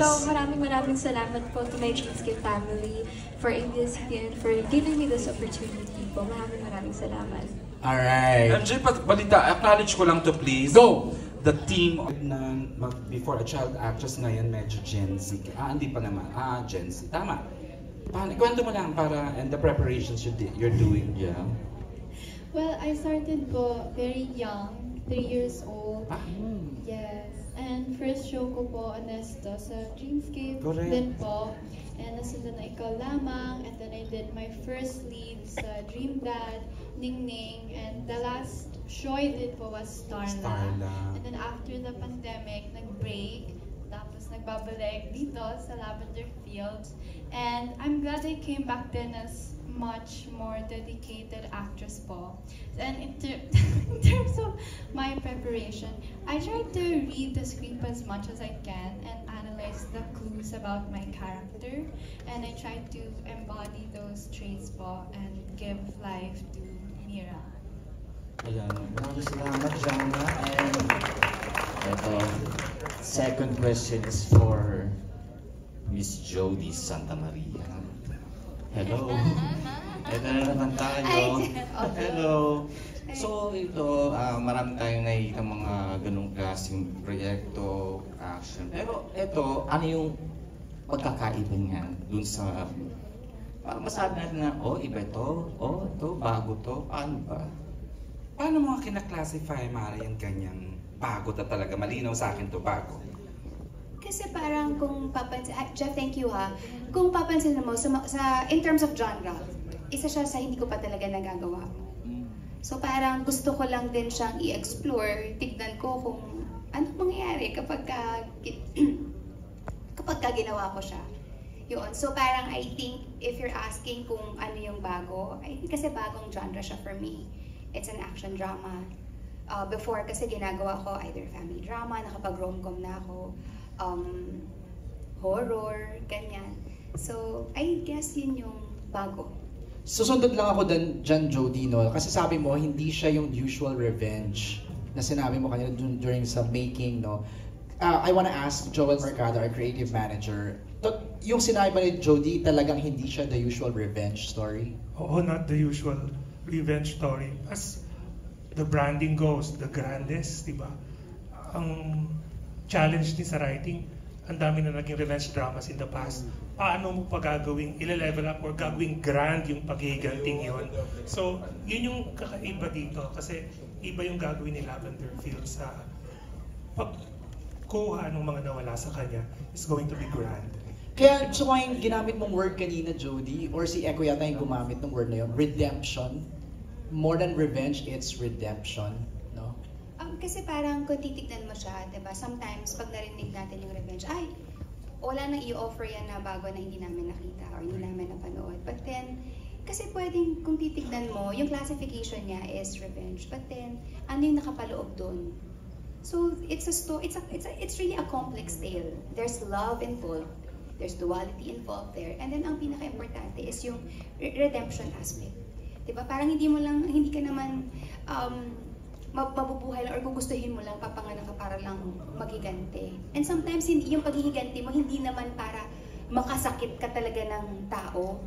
So maraming salamat po to my Dreamscape family for ABS-CBN for giving me this opportunity po. Maraming salamat. Alright. MJ, balita, acknowledge ko lang to please. Go! The team na before a child actress ngayon medyo Gen Z. Hindi pa naman. Gen Z. Tama. Kwento mo lang para and the preparations you're doing. Yeah. Well, I started po very young, 3 years old. Yes. And first show ko po, Honesto, sa Dreamscape din po. And nasunod na Ikaw Lamang. And then I did my first lead sa Dream Dad, Ning Ning. And the last show I did po was Starla. And then after the pandemic, nag-break. Tapos nagbabalik dito sa Lavender Fields. And I'm glad I came back then as much more dedicated actress po. And in terms of my preparation, I try to read the script as much as I can and analyze the clues about my character. And I try to embody those traits po and give life to Mira. Ayan, maraming salamat, Jana. And ito, second question is for Miss Jody Santa Maria. Hello. Ito na naman tayo. Hello. So ito, marami tayong nakikita mga ganong klaseng proyekto, action. Pero ito, ano yung pagkakaiba niyan dun sa, para masabi natin na, iba ito, ito, bago to, paano ba? Paano mga kinaklasify, Mara, yung ganyang bago na talaga? Malinaw sa akin to bago. Kasi parang kung papansin, Jeff, thank you ha. Kung papansin mo, in terms of genre, isa siya sa hindi ko pa talaga nagagawa. So parang gusto ko lang din siyang i-explore, tignan ko kung anong mangyayari kapag ginawa ko siya. Yun. So parang I think if you're asking kung ano yung bago, I think kasi bagong genre siya for me. It's an action drama. Before kasi ginagawa ko either family drama, nakapag-romcom na ako, horror, ganyan. So I guess yun yung bago. Susundot lang ako dyan, Jody, no? Kasi sabi mo, hindi siya yung usual revenge na sinabi mo kanina during sa making, no? I wanna ask Joel Mercado, our creative manager, yung sinabi ba ni Jody, talagang hindi siya the usual revenge story? Oo, not the usual revenge story. As the branding goes, the grandest, di ba? Ang challenge din sa writing, ang dami na naging revenge dramas in the past. Paano mo pa gagawing ile-level up or gagawing grand yung paghihiganting yun? So, yun yung kakaiba dito kasi iba yung gagawin ni Lavender Fields sa pagkuha ng mga nawala sa kanya is going to be grand. Kaya gusto ko yung ginamit mong word kanina, Jody, or si Eko yata yung gumamit ng word na yun, redemption. More than revenge, it's redemption. No? Kasi parang kung titignan mo siya, diba, sometimes pag narinig natin yung revenge, ay, wala nang i-offer yan na bago na hindi namin nakita or hindi namin napanood. But then, kasi pwedeng kung titignan mo, yung classification niya is revenge. But then, ano yung nakapaloob doon? So, it's really a complex tale. There's love involved. There's duality involved there. And then, ang pinaka-importante is yung redemption aspect. Diba? Parang hindi ka naman mabubuhay lang or gugustuhin mo lang, papanganak ka para lang maghiganti. And sometimes, yung paghihiganti mo, hindi naman para makasakit ka talaga ng tao.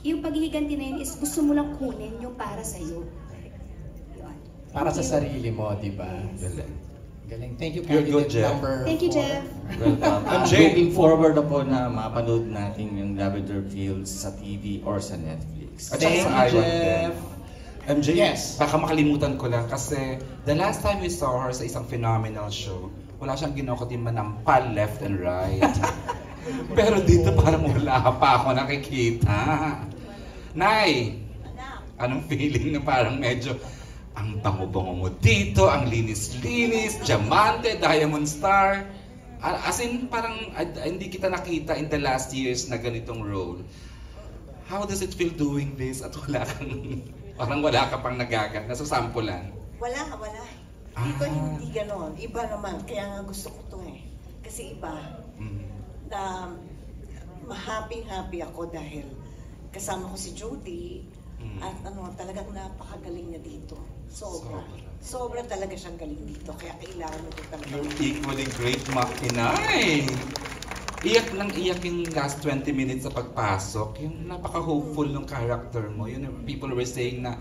Yung paghihiganti na yun is gusto mo lang kunin yung para sa'yo. Yun. para sa sarili mo, di ba? Galing. Thank you, You're good, candidate Jeff. number Thank you, 4. Jeff. Welcome. Looking forward na po na mapanood natin yung Lavender Fields sa TV or sa Netflix. At saka sa Iwan din. MJ, Yes. baka makalimutan ko lang kasi the last time we saw her sa isang phenomenal show, wala siyang ginawa kundi manampal left and right. Pero dito parang wala pa ako nakikita. Nay, anong feeling na parang medyo ang bango-bango mo dito, ang linis-linis, diamante, diamond star. As in, parang hindi kita nakita in the last years na ganitong role. How does it feel doing this at wala kang, parang wala ka pang nagagat, nasasampulan? Wala. Dito hindi ganon. Iba naman. Kaya nga gusto ko to eh. Kasi iba. Na happy ako dahil kasama ko si Jody. At talagang napakagaling niya dito. Sobra talaga siyang galing dito. Kaya kailangan mo ito talaga. You're equally great, Makinay. Iyak nang iyak yung last 20 minutes sa pagpasok. Yung napaka-hopeful ng character mo. Yun, people were saying na,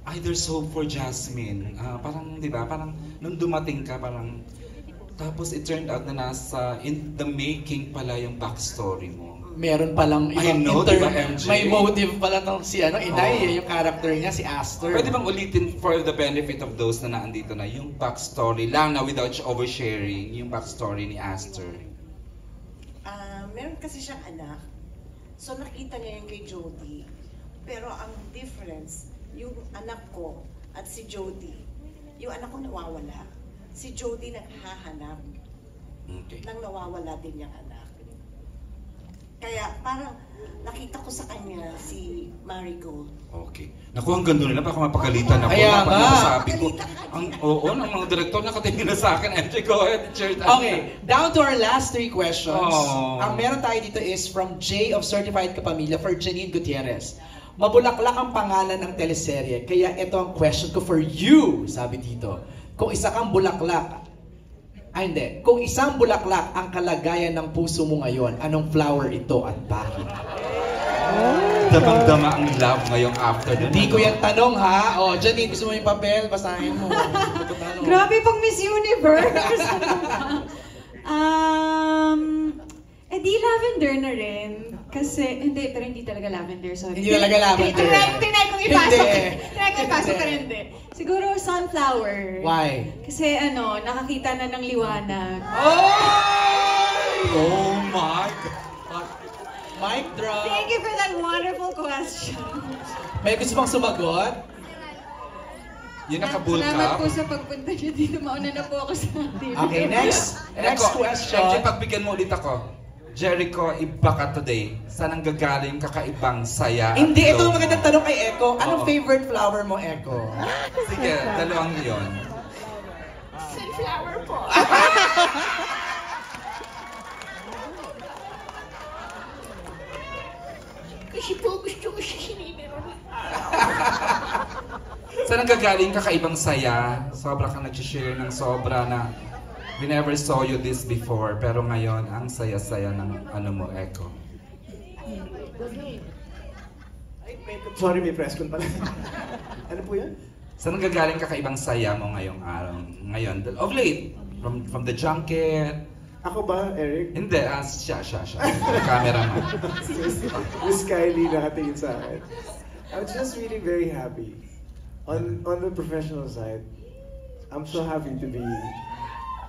ay, there's hope for Jasmine. Parang, di ba, parang nung dumating ka, parang, tapos it turned out na nasa, in the making pala yung backstory mo. Meron palang ibang diba, MJ? May motive pala tong si Inay, yung character niya, si Aster. Pwede bang ulitin for the benefit of those na naandito na, yung backstory lang na without oversharing, yung backstory ni Aster? Meron kasi siyang anak. So nakita niya yung kay Jody. Pero ang difference, yung anak ko at si Jody, yung anak ko nawawala. Si Jody naghahanap nang nawawala din yung anak. Kaya parang nakita ko sa kanya si Marigold. Okay. Naku, hanggang doon na baka mapagalitan ako. Kaya nga. Sabi ko, ng mga direktor nakatingin na sa akin. MJ, go ahead. Okay, down to our last 3 questions. Oh. Ang meron tayo dito is from J of Certified Kapamilya for Janine Gutierrez. Mabulaklak ang pangalan ng teleserye, kaya ito ang question ko for you, sabi dito. Kung isang bulaklak ang kalagayan ng puso mo ngayon, anong flower ito at bakit? Damang-dama ang love ngayong after. Hindi ko yan tanong ha. O, Janine, gusto mo yung papel? Basahin mo. Grabe pang Miss Universe. Di lavender na rin. Kasi, pero hindi talaga lavender. Sorry. Hindi talaga lavender. Tinay kong ipasok. Pero hindi. Siguro sunflower. Why? Kasi nakakita na ng liwanag. Oh my God. Mic drop. Thank you for that wonderful question. May gusto bang sumagot? Yung naka-bull Salamat cap. po sa pagpunta niyo dito. Mauna na po ako sa TV. Okay, next question. MJ, pagbigyan mo ulit ako. Jericho, iba ka today. Saan ang gagaling kakaibang saya? Hindi, ito ang magandang tanong kay Echo. Anong favorite flower mo, Echo? Sige, dalawang yun. Sunflower po. Kasi po gusto ko siya sininiron. Saan ang gagaling kakaibang saya? Sobra kang nag-share ng sobra na we never saw you this before, pero ngayon, ang saya-saya ng mo, Echo. Sorry, may press con pala. Ano po yan? Saan ang gagaling kakaibang saya mo ngayong araw? Ngayon, of late, from the junket. Ako ba, Eric? Hindi, siya. Cameraman. Miss Kylie nakatingin sa akin. I'm just really very happy. On the professional side, I'm so happy to be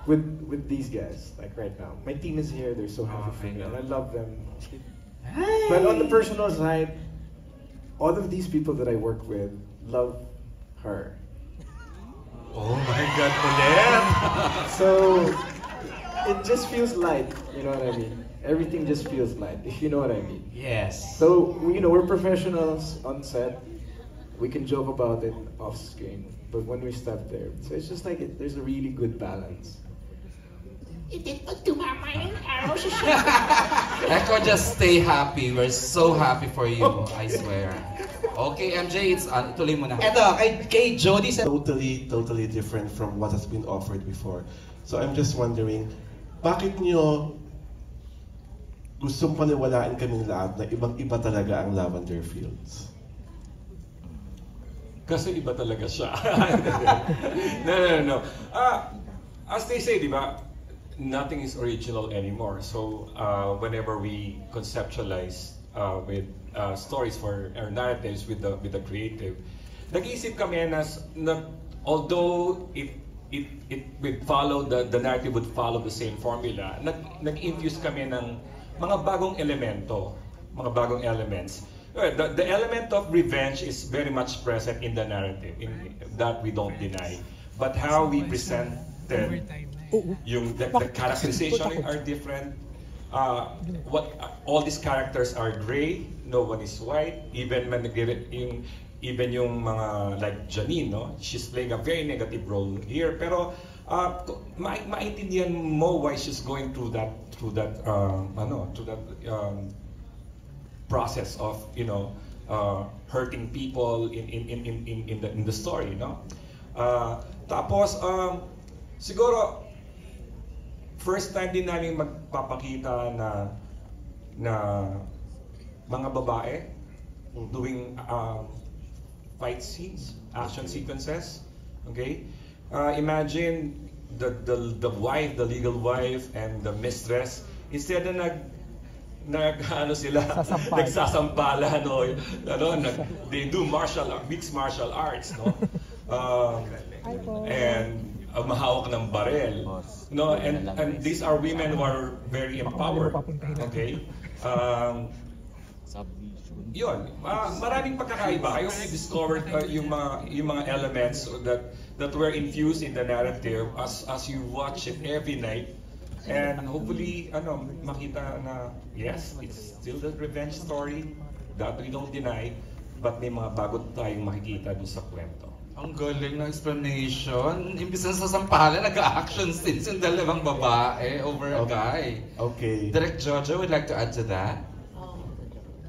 with these guys, like right now. My team is here, they're so happy for me, and I love them. Hey. But on the personal side, all of these people that I work with love her. Oh my God, ulit! So, it just feels light, you know what I mean? Everything just feels light, if you know what I mean. Yes. So, we're professionals on set. We can joke about it off screen, but when we step there, so it's just like there's a really good balance. Hindi pag tumama yung araw sa siya. Echo, just stay happy. We're so happy for you, I swear. Okay, MJ, tuloy mo na. Eto, kay Jody sa... Totally different from what has been offered before. So I'm just wondering, bakit nyo gustong paniwalaan kaming lahat na ibang-iba talaga ang Lavender Fields? Kasi iba talaga siya. No. As they say, di ba, nothing is original anymore. So whenever we conceptualize with stories for our narratives with the creative, nag-iisip kami na although it would follow the narrative would follow the same formula, nag-infuse kami ng mga bagong elemento, mga bagong elements. The element of revenge is very much present in the narrative, that we don't deny. But how we presented the characterization are different. All these characters are gray, no one is white. Even yung mga like Janine, no? She's playing a very negative role here. Pero maintindihan mo why she's going through that process of hurting people in the story, no? Tapos siguro first time din namin magpapakita na mga babae doing fight scenes, action sequences. Okay, imagine the wife, the legal wife, and the mistress, instead na nagsasampala, they do mixed martial arts, no? And mahawak ng barel, no? And these are women who are very empowered. Okay. Yun, maraming pagkakaiba. I hope you discovered yung mga elements that were infused in the narrative as you watch it every night. And hopefully, makita na, yes, it's still the revenge story that we don't deny, but may mga bago tayong makikita dun sa kwento. Ang galing ng explanation. Imbis na sasampalan, nag-action scenes yung dalawang babae over a guy. Okay. Direct Jojo would like to add to that?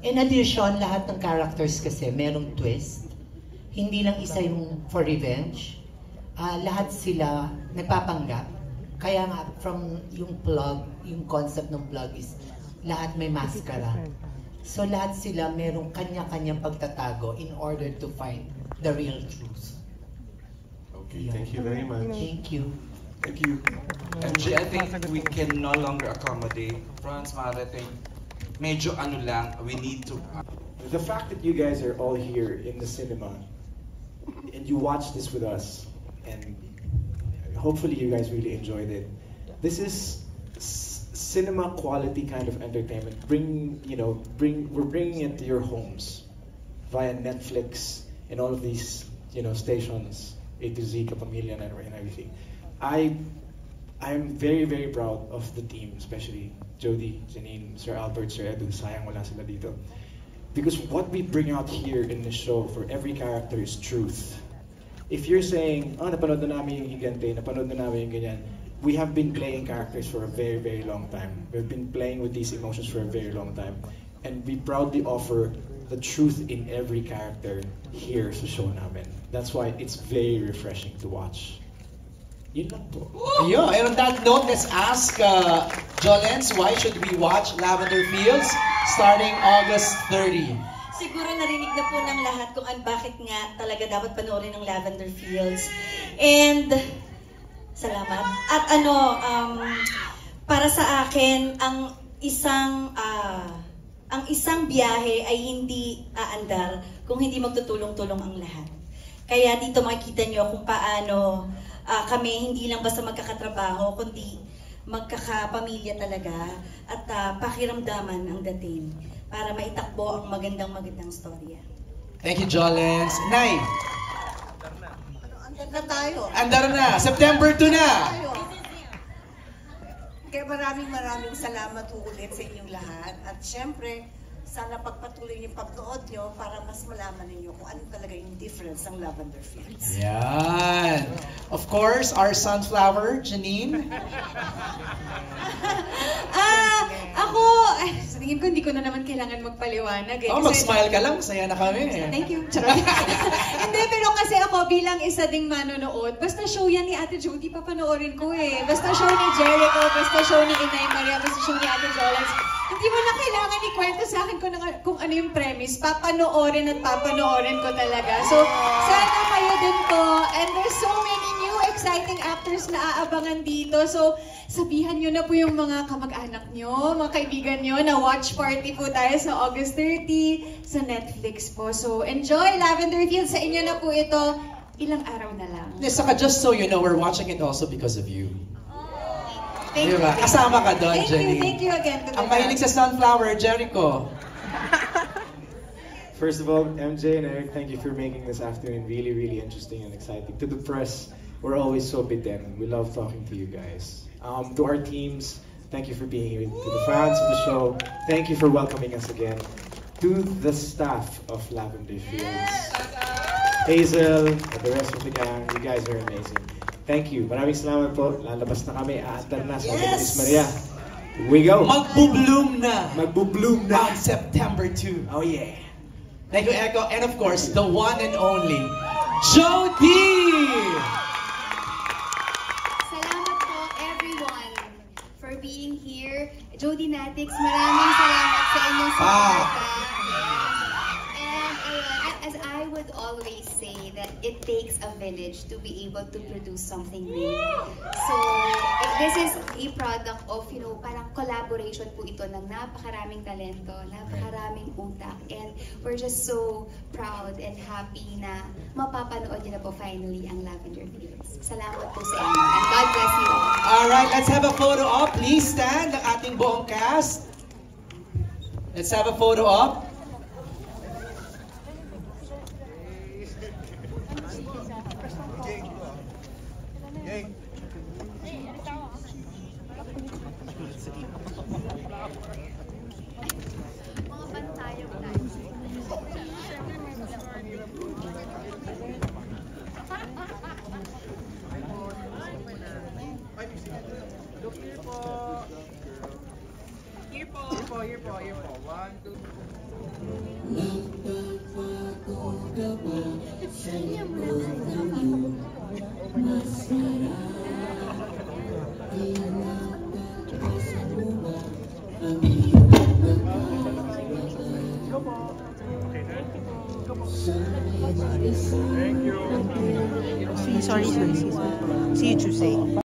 In addition, lahat ng characters kasi merong twist. Hindi lang isa yung for revenge. Lahat sila nagpapanggap. Kaya nga, from yung plug, yung concept ng plug is lahat may maskara. So lahat sila merong kanya-kanyang pagtatago in order to find the real truth. Okay, thank you very much. Thank you. Thank you. MJ, I think we can no longer accommodate. Franz, Mara, I think medyo lang, we need to... The fact that you guys are all here in the cinema and you watch this with us, and hopefully you guys really enjoyed it. This is cinema quality kind of entertainment. We're bringing it to your homes via Netflix and all of these, stations, A to Z, Kapamilya, and everything. I'm very, very proud of the team, especially Jody, Janine, Sir Albert, Sir Edu. Sayang wala sila dito. Because what we bring out here in the show for every character is truth. If you're saying, napanood na namin yung Higante, napanood na namin yung ganyan, we have been playing characters for a very, very long time. We've been playing with these emotions for a very long time. And we proudly offer the truth in every character here sa show namin. That's why it's very refreshing to watch. Yun lang po. Ayun, and on that note, let's ask Jolens, why should we watch Lavender Fields starting August 30? Siguro narinig na po ng lahat kung bakit nga talaga dapat panoorin ng Lavender Fields. And salamat. At para sa akin, ang isang biyahe ay hindi aandar kung hindi magtutulong-tulong ang lahat. Kaya dito makikita nyo kung paano kami hindi lang basta magkakatrabaho, kundi magkakapamilya talaga at pakiramdaman ang dating para maitakbo ang magandang storya. Thank you, Jolens. Nay! Andar na tayo. Andar na! September 2 na! Kaya maraming salamat ulit sa inyong lahat. At syempre, sana pagpatuloy yung pagnood nyo para mas malaman ninyo kung ano talaga yung difference ng Lavender Fields. Yan! Of course, our sunflower, Janine. Sa tingin ko, hindi ko na naman kailangan magpaliwanag. Mag-smile ka lang, saya na kami. Thank you. Hindi, pero kasi ako bilang isa ding manonood, basta show yan ni Ate Jody, papanoorin ko eh. Basta show ni Jericho, basta show ni Inay Maria, basta show ni Ate Jolens. Hindi mo na kailangan ikwento sa akin kung ano yung premise. Papanoorin at papanoorin ko talaga. So, sana kayo din po. And there's so many new exciting actors na aabangan dito. So, sabihan nyo na po yung mga kamag-anak nyo, mga kaibigan nyo, na watch party po tayo sa August 30 sa Netflix po. So, enjoy Lavender Fields. Sa inyo na po ito. Ilang araw na lang. Saka just so you know, we're watching it also because of you. Thank diba? you. Kasama ka doon, Jenny. Thank you again. To Ang mahilig sa Sunflower, Jericho. First of all, MJ and Eric, thank you for making this afternoon really, really interesting and exciting. To the press, we're always so bitten. We love talking to you guys. To our teams, thank you for being here. To the fans of the show, thank you for welcoming us again. To the staff of Lavender Fields, Hazel, and the rest of the gang, you guys are amazing. Thank you. Maraming salamat po. Lalabas na kami. Aatar na sa Miss Maria. Here we go. Magbo-bloom na. Magbo-bloom na. On September 2. Oh yeah. Thank you, Echo. And of course, the one and only, Jody! Salamat po, everyone, for being here. Jody Natix, maraming salamat sa inyong suporta. As I would always say, that it takes a village to be able to produce something great. So, this is a product of, parang collaboration po ito ng napakaraming talento, napakaraming utak. And we're just so proud and happy na mapapanood nyo na po finally ang Lavender Fields. Salamat po sa inyo. And God bless you all. Alright, let's have a photo op. Please stand, ang ating buong cast. Let's have a photo op. Here po. 1, 2, 3. Thank you. See you Tuesday.